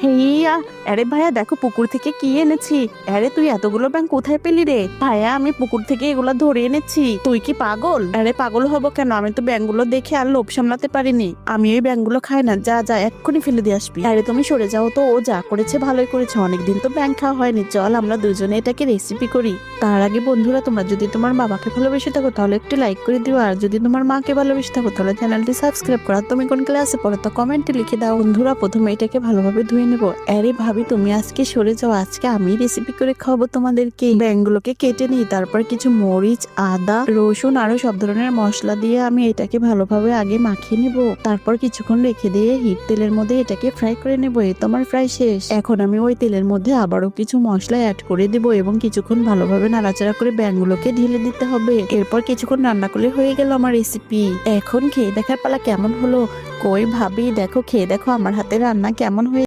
হেইয়া, আরে ভাইয়া দেখো পুকুর থেকে কি এনেছি। আরে তুই এতগুলো ব্যাঙ কোথায় পেলি রে? ভাইয়া আমি পুকুর থেকে এগুলো ধরে এনেছি। তুই কি পাগল? আরে পাগল হব কেন, আমি তো ব্যাঙগুলো দেখে আর লোভ সামলাতে পারিনি। আমি ওই ব্যাঙগুলো খাই না, যা যা এক্ষুনি ফেলে দিয়ে আসবি। আরে তুমি সরে যাও তো, ও যা করেছে ভালোই করেছে, অনেকদিন তো ব্যাঙ খাওয়া হয়নি, চল আমরা দুজনে এটাকে রেসিপি করি। তার আগে বন্ধুরা, তোমরা যদি তোমার বাবাকে ভালোবেসে থাকো তাহলে একটু লাইক করে দিও, আর যদি তোমার মাকে ভালোবেসে থাকো তাহলে চ্যানেলটি সাবস্ক্রাইব করো। আর তুমি কোন ক্লাসে পড়ো তা কমেন্টে লিখে দাও। বন্ধুরা প্রথমে এটাকে ভালোভাবে ধুয়ে নেবো। আরে ভাবি তুমি আজকে সরে যাও, আজকে আমি রেসিপি করে খাওয়াবো তোমাদেরকে। ব্যাঙগুলোকে কেটে নিই, তারপর কিছু মরিচ, আদা, রসুন আরো সব ধরনের মশলা দিয়ে আমি এটাকে ভালোভাবে আগে মাখিয়ে নেব। তারপর কিছুক্ষণ রেখে দিয়ে হিট তেলের মধ্যে এটাকে ফ্রাই করে নেব। এই তো আমার ফ্রাই শেষ। এখন আমি ওই তেলের মধ্যে আবারও কিছু মশলা অ্যাড করে দেব এবং কিছুক্ষণ ভালোভাবে নাড়াচাড়া করে ব্যাঙগুলোকে ঢেলে দিতে হবে। এরপর কিছুক্ষণ রান্না করলে হয়ে গেল আমার রেসিপি। এখন খেয়ে দেখার পালা কেমন হলো। কই ভাবি দেখো, খেয়ে দেখো আমার হাতে রান্না কেমন হয়েছে।